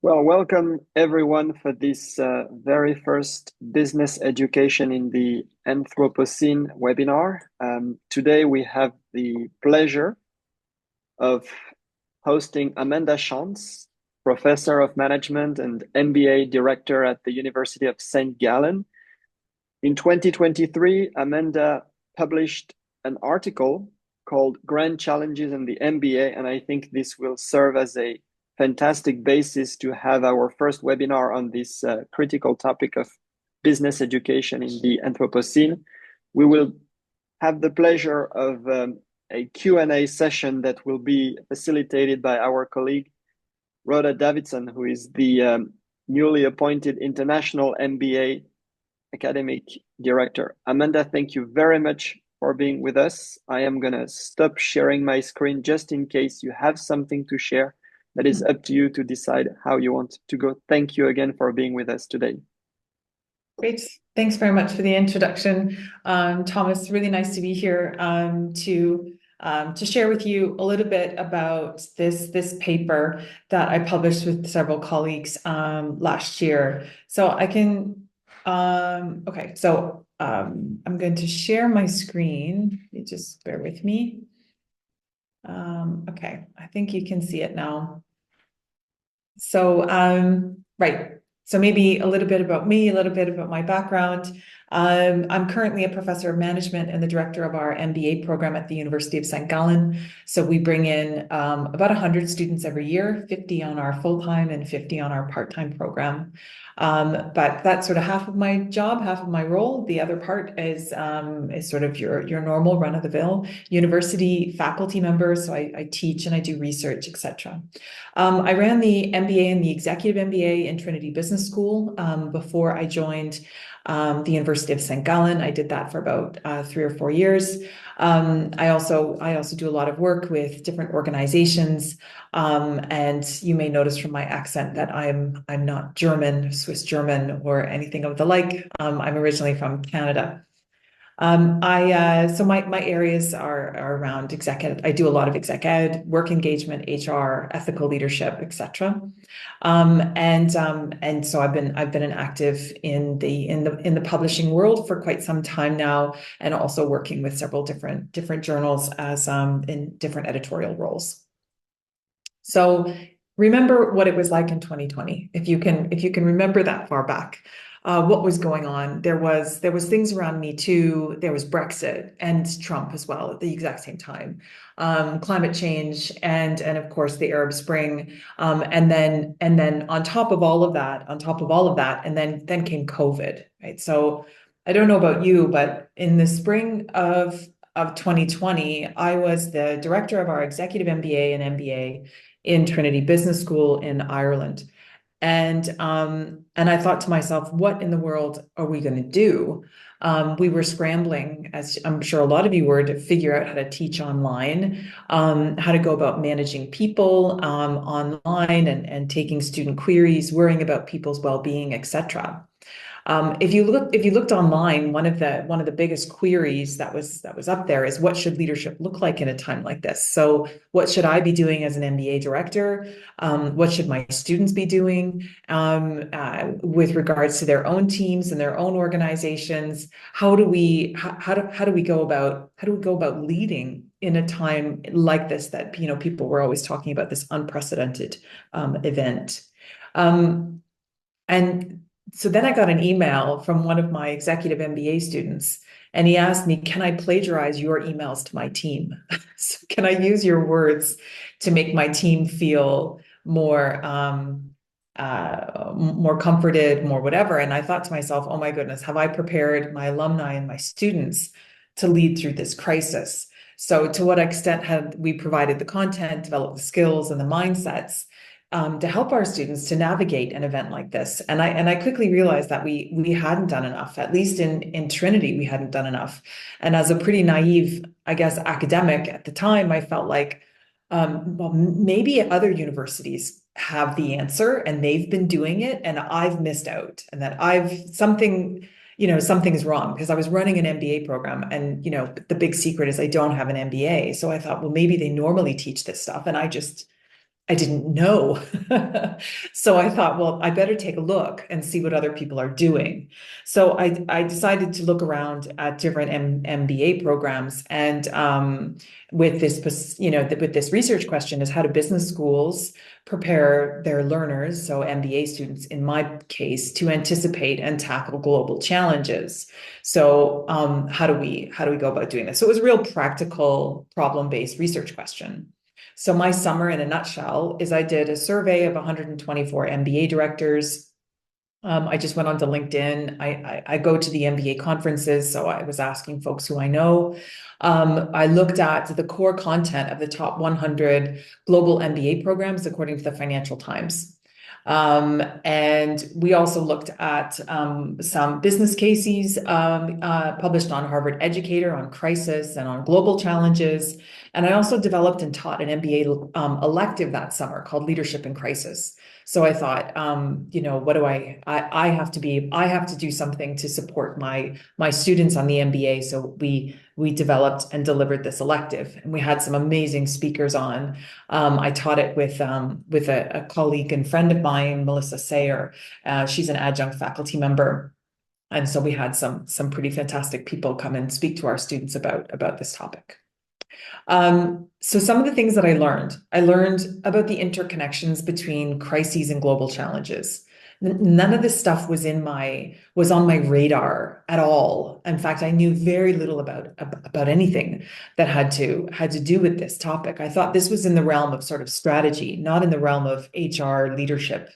Well, welcome everyone for this very first business education in the Anthropocene webinar. Today we have the pleasure of hosting Amanda Shantz, Professor of Management and MBA Director at the University of St. Gallen. In 2023, Amanda published an article called Grand Challenges in the MBA, and I think this will serve as a fantastic basis to have our first webinar on this critical topic of business education in the Anthropocene. We will have the pleasure of a Q&A session that will be facilitated by our colleague, Rhoda Davidson, who is the newly appointed International MBA Academic Director. Amanda, thank you very much for being with us. I am going to stop sharing my screen just in case you have something to share. That is up to you to decide how you want to go. Thank you again for being with us today. Great. Thanks very much for the introduction, Thomas. Really nice to be here to share with you a little bit about this paper that I published with several colleagues last year. So I can okay. So I'm going to share my screen. You just bear with me. Okay, I think you can see it now. So, right. So maybe a little bit about me, a little bit about my background. I'm currently a professor of management and the director of our MBA program at the University of St. Gallen. So we bring in about 100 students every year, 50 on our full-time and 50 on our part-time program. But that's sort of half of my job, half of my role. The other part is sort of your normal run-of-the-mill university faculty member. So I teach and I do research, etc. I ran the MBA and the executive MBA in Trinity Business School before I joined the University of St. Gallen. I did that for about 3 or 4 years. I also do a lot of work with different organizations, and you may notice from my accent that I'm not German, Swiss German, or anything of the like. I'm originally from Canada. So my areas are around executive. I do a lot of exec ed, work engagement, HR, ethical leadership, etc. And so I've been an active in the publishing world for quite some time now, and also working with several different journals as in different editorial roles. So remember what it was like in 2020, if you can remember that far back. What was going on? There was things around Me Too. There was Brexit and Trump as well at the exact same time. Climate change and of course the Arab Spring. And then on top of all of that, and then came COVID, right? So I don't know about you, but in the spring of 2020, I was the director of our executive MBA and MBA in Trinity Business School in Ireland. And I thought to myself, what in the world are we going to do? We were scrambling, as I'm sure a lot of you were, to figure out how to teach online, how to go about managing people online and taking student queries, worrying about people's well-being, etc. If you looked online, one of the biggest queries that was up there is, what should leadership look like in a time like this? So what should I be doing as an MBA director? What should my students be doing with regards to their own teams and their own organizations? How do we go about leading in a time like this that people were always talking about, this unprecedented event? And so then I got an email from one of my executive MBA students, and he asked me, can I plagiarize your emails to my team? So can I use your words to make my team feel more comforted, more whatever? And I thought to myself, oh my goodness, have I prepared my alumni and my students to lead through this crisis? So to what extent had we provided the content, developed the skills and the mindsets to help our students to navigate an event like this? And I quickly realized that we hadn't done enough. At least in Trinity, we hadn't done enough. And as a pretty naive, I guess, academic at the time, I felt like, well, maybe other universities have the answer and they've been doing it, and I've missed out, and that something's wrong, because I was running an MBA program, and the big secret is I don't have an MBA. So I thought, well, maybe they normally teach this stuff, and I just I didn't know. So I thought, well, I better take a look and see what other people are doing. So I decided to look around at different MBA programs, and with this, with this research question is, how do business schools prepare their learners, so MBA students in my case, to anticipate and tackle global challenges? So how do we go about doing this? So it was a real practical problem-based research question. So my summer in a nutshell is I did a survey of 124 MBA directors. I just went onto LinkedIn. I go to the MBA conferences, so I was asking folks who I know. I looked at the core content of the top 100 global MBA programs according to the Financial Times. And we also looked at some business cases published on Harvard Educator on crisis and on global challenges. And I also developed and taught an MBA elective that summer called Leadership in Crisis. So I thought, what do I have to do something to support my students on the MBA. So we developed and delivered this elective, and we had some amazing speakers on. I taught it with a colleague and friend of mine, Melissa Sayer. She's an adjunct faculty member. And so we had some pretty fantastic people come and speak to our students about this topic. So some of the things that I learned about the interconnections between crises and global challenges. None of this stuff was on my radar at all. In fact, I knew very little about anything that had to do with this topic. I thought this was in the realm of sort of strategy, not in the realm of HR, leadership,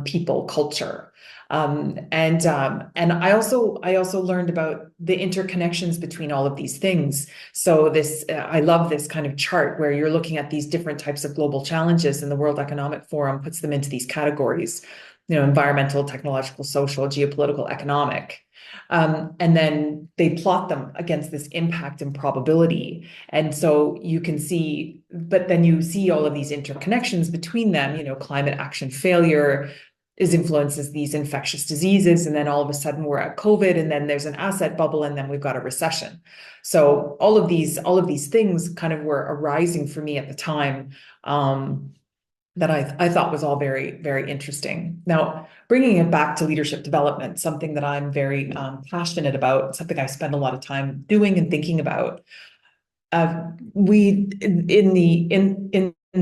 people, culture. And I also learned about the interconnections between all of these things. So I love this kind of chart where you're looking at these different types of global challenges, and the World Economic Forum puts them into these categories, environmental, technological, social, geopolitical, economic. And then they plot them against this impact and probability. And so you can see, but then you see all of these interconnections between them, climate action failure influences these infectious diseases. And then all of a sudden we're at COVID, and then there's an asset bubble, and then we've got a recession. So all of these things kind of were arising for me at the time, that I thought was all very, very interesting. Now, bringing it back to leadership development, something that I'm very passionate about, something I spend a lot of time doing and thinking about. In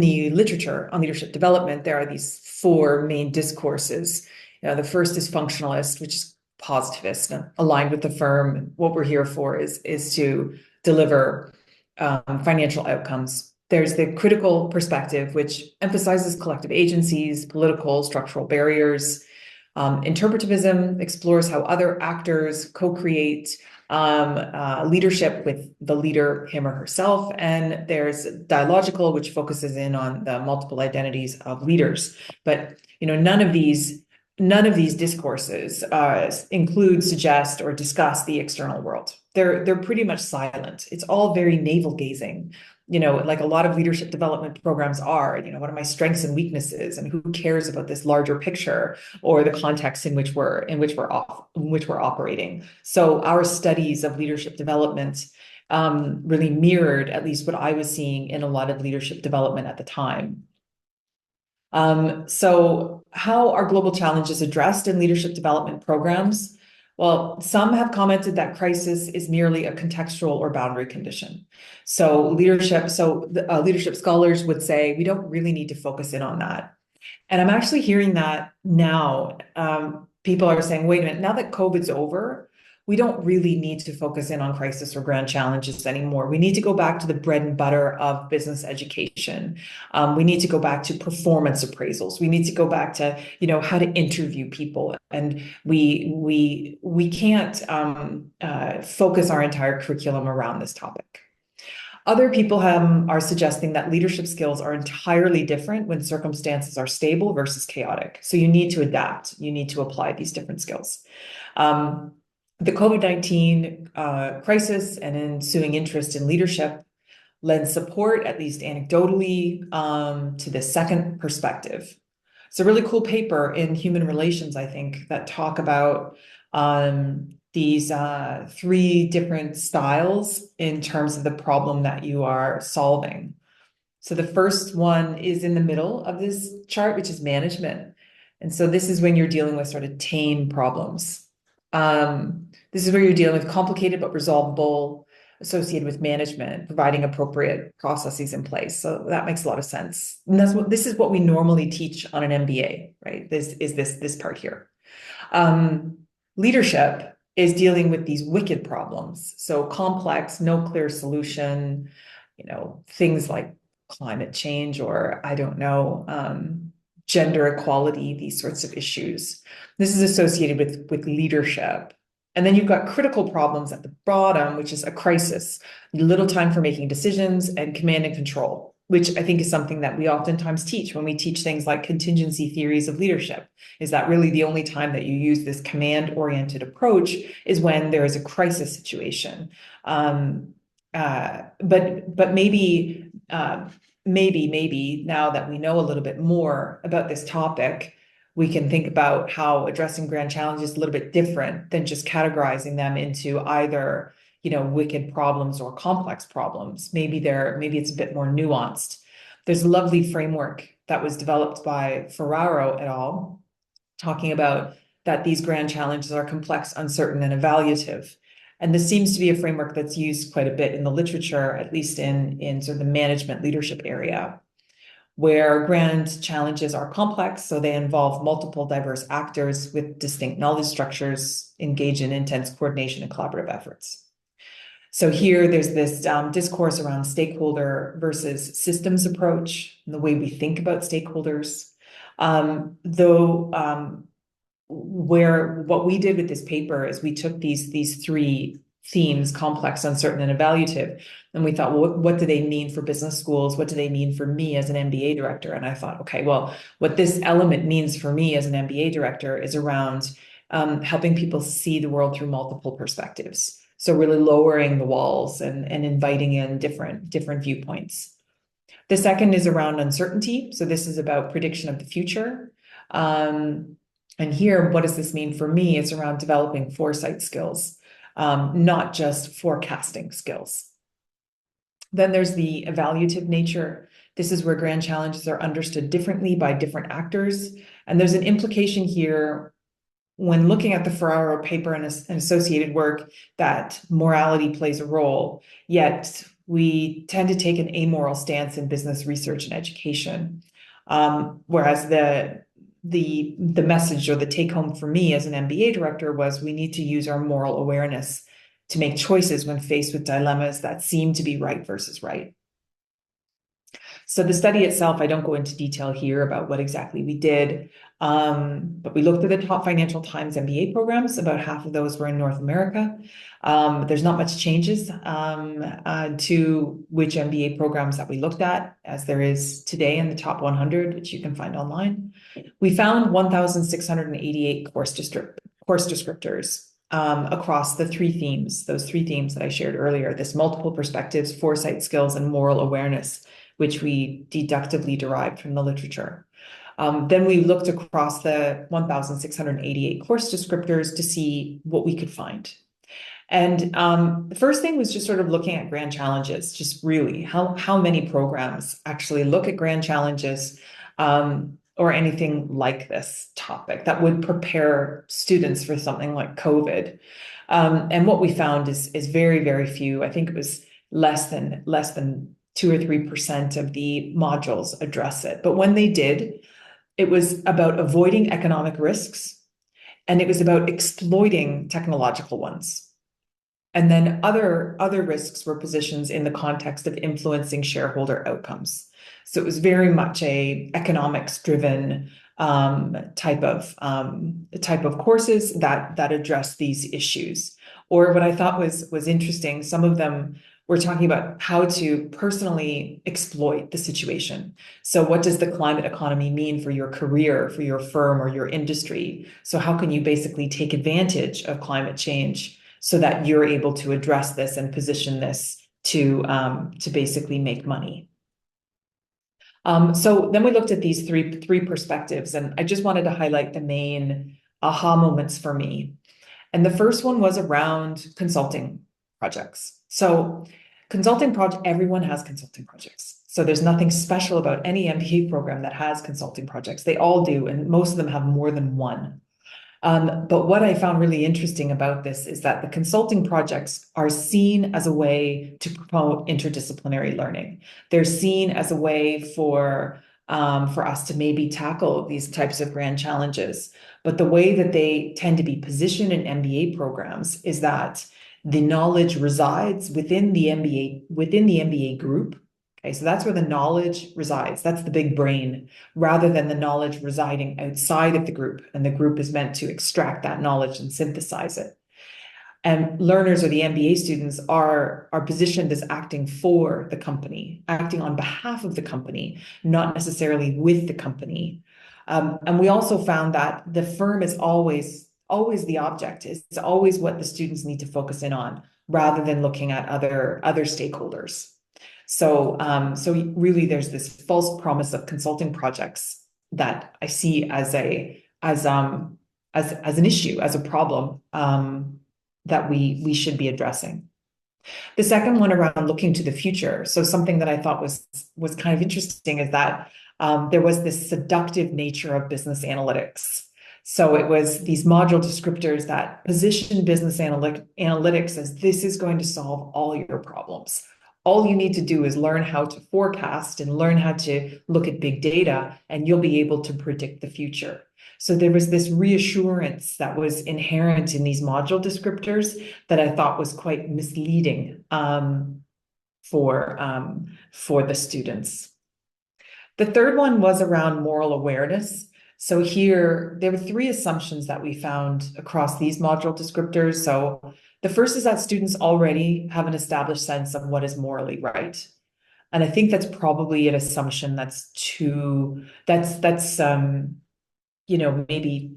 the literature on leadership development, there are these four main discourses. The first is functionalist, which is positivist, aligned with the firm. What we're here for is to deliver financial outcomes. There's the critical perspective, which emphasizes collective agencies, political, structural barriers. Interpretivism explores how other actors co-create leadership with the leader, him or herself. And there's dialogical, which focuses in on the multiple identities of leaders. But none of these discourses include, suggest, or discuss the external world. They're pretty much silent. It's all very navel gazing. Like a lot of leadership development programs are. What are my strengths and weaknesses, and who cares about this larger picture or the context in which we're operating. So our studies of leadership development really mirrored at least what I was seeing in a lot of leadership development at the time. So how are global challenges addressed in leadership development programs? Well, some have commented that crisis is merely a contextual or boundary condition. So leadership scholars would say we don't really need to focus in on that. And I'm actually hearing that now. People are saying, wait a minute, now that COVID's over, we don't really need to focus in on crisis or grand challenges anymore. We need to go back to the bread and butter of business education. We need to go back to performance appraisals. We need to go back to, how to interview people. And we can't focus our entire curriculum around this topic. Other people are suggesting that leadership skills are entirely different when circumstances are stable versus chaotic. So you need to adapt. You need to apply these different skills. The COVID-19 crisis and ensuing interest in leadership lend support, at least anecdotally, to this second perspective. It's a really cool paper in Human Relations, I think, that talk about these three different styles in terms of the problem that you are solving. So the first one is in the middle of this chart, which is management. And so this is when you're dealing with sort of tame problems. This is where you're dealing with complicated but resolvable associated with management, providing appropriate processes in place. So that makes a lot of sense. And this is what we normally teach on an MBA, right? This part here. Leadership is dealing with these wicked problems. So complex, no clear solution, things like climate change, or I don't know, gender equality, these sorts of issues. This is associated with leadership. And then you've got critical problems at the bottom, which is a crisis, little time for making decisions, and command and control, which I think is something that we oftentimes teach when we teach things like contingency theories of leadership. Is that really the only time that you use this command-oriented approach is when there is a crisis situation. But maybe now that we know a little bit more about this topic, we can think about how addressing grand challenges is a little bit different than just categorizing them into either, wicked problems or complex problems. Maybe it's a bit more nuanced. There's a lovely framework that was developed by Ferraro et al., talking about that these grand challenges are complex, uncertain, and evaluative. And this seems to be a framework that's used quite a bit in the literature, at least in sort of the management leadership area, where grand challenges are complex, so they involve multiple diverse actors with distinct knowledge structures engaged in intense coordination and collaborative efforts. So here there's this discourse around stakeholder versus systems approach and the way we think about stakeholders. Where what we did with this paper is we took these three themes, complex, uncertain, and evaluative, and we thought, well, what do they mean for business schools? What do they mean for me as an MBA director? And I thought, okay, well, what this element means for me as an MBA director is around helping people see the world through multiple perspectives. So really lowering the walls and inviting in different viewpoints. The second is around uncertainty. So this is about prediction of the future. And here, what does this mean for me? It's around developing foresight skills, not just forecasting skills. Then there's the evaluative nature. This is where grand challenges are understood differently by different actors. And there's an implication here when looking at the Ferraro paper and associated work that morality plays a role, yet we tend to take an amoral stance in business research and education. Whereas the message or the take home for me as an MBA director was we need to use our moral awareness to make choices when faced with dilemmas that seem to be right versus right. So the study itself, I don't go into detail here about what exactly we did, but we looked at the top Financial Times MBA programs. About half of those were in North America. There's not much changes to which MBA programs that we looked at, as there is today in the top 100, which you can find online. We found 1,688 course descriptors across the those three themes that I shared earlier, this multiple perspectives, foresight skills, and moral awareness, which we deductively derived from the literature. Then we looked across the 1,688 course descriptors to see what we could find. And the first thing was just sort of looking at grand challenges, just really how many programs actually look at grand challenges or anything like this topic that would prepare students for something like COVID. And what we found is very, very few. I think it was less than 2 or 3% of the modules address it. But when they did, it was about avoiding economic risks, and it was about exploiting technological ones. And then other risks were positions in the context of influencing shareholder outcomes. So it was very much a economics-driven type of courses that address these issues. Or what I thought was interesting, some of them were talking about how to personally exploit the situation. So what does the climate economy mean for your career, for your firm, or your industry? So how can you basically take advantage of climate change so that you're able to address this and position this to basically make money? So then we looked at these three perspectives, and I just wanted to highlight the main aha moments for me. And the first one was around consulting projects. So everyone has consulting projects. So there's nothing special about any MBA program that has consulting projects. They all do, and most of them have more than one. But what I found really interesting about this is that the consulting projects are seen as a way to promote interdisciplinary learning. They're seen as a way for us to maybe tackle these types of grand challenges. But the way that they tend to be positioned in MBA programs is that the knowledge resides within the MBA group. Okay, so that's where the knowledge resides. That's the big brain, rather than the knowledge residing outside of the group. And the group is meant to extract that knowledge and synthesize it. And learners or the MBA students are positioned as acting for the company, acting on behalf of the company, not necessarily with the company. And we also found that the firm is always the object. It's always what the students need to focus in on, rather than looking at other stakeholders. So really, there's this false promise of consulting projects that I see as an issue, as a problem that we should be addressing. The second one around looking to the future. So something that I thought was kind of interesting is that there was this seductive nature of business analytics. So it was these module descriptors that position business analytics as this is going to solve all your problems. All you need to do is learn how to forecast and learn how to look at big data, and you'll be able to predict the future. So there was this reassurance that was inherent in these module descriptors that I thought was quite misleading for the students. The third one was around moral awareness. So here, there were three assumptions that we found across these module descriptors. So the first is that students already have an established sense of what is morally right. And I think that's probably an assumption that's maybe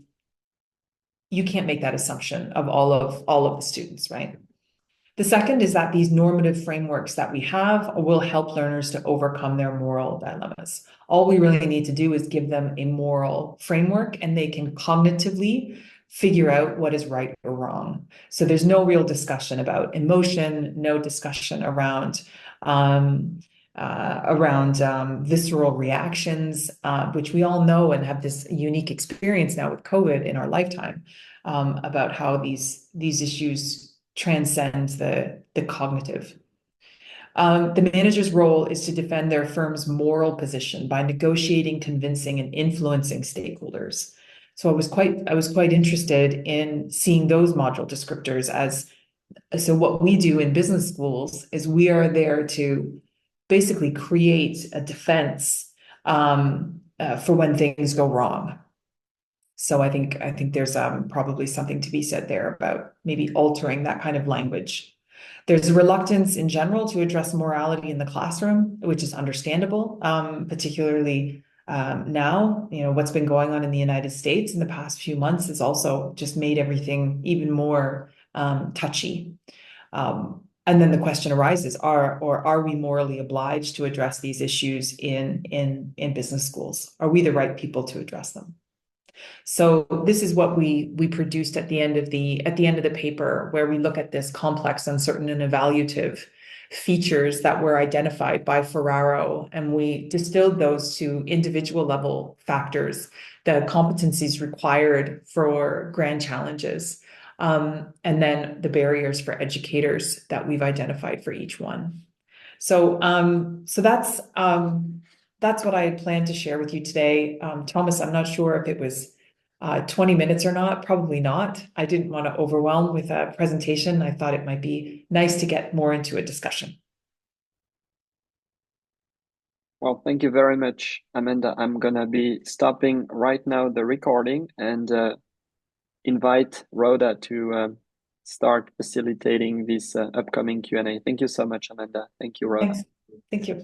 you can't make that assumption of all of the students, right? The second is that these normative frameworks that we have will help learners to overcome their moral dilemmas. All we really need to do is give them a moral framework, and they can cognitively figure out what is right or wrong. So there's no real discussion about emotion, no discussion around visceral reactions, which we all know and have this unique experience now with COVID in our lifetime, about how these issues transcend the cognitive. The manager's role is to defend their firm's moral position by negotiating, convincing, and influencing stakeholders. So I was quite interested in seeing those module descriptors so what we do in business schools is we are there to basically create a defense for when things go wrong. So I think there's probably something to be said there about maybe altering that kind of language. There's a reluctance in general to address morality in the classroom, which is understandable, particularly now. What's been going on in the United States in the past few months has also just made everything even more touchy. And then the question arises: are we morally obliged to address these issues in business schools? Are we the right people to address them? So this is what we produced at the end of the paper, where we look at this complex, uncertain, and evaluative features that were identified by Ferraro, and we distilled those to individual level factors, the competencies required for grand challenges, and then the barriers for educators that we've identified for each one. So that's what I had planned to share with you today. Thomas, I'm not sure if it was 20 minutes or not, probably not. I didn't want to overwhelm with a presentation. I thought it might be nice to get more into a discussion. Well, thank you very much, Amanda. I'm gonna be stopping right now the recording and invite Rhoda to start facilitating this upcoming Q&A. Thank you so much, Amanda. Thank you, Rhoda. Thanks. Thank you.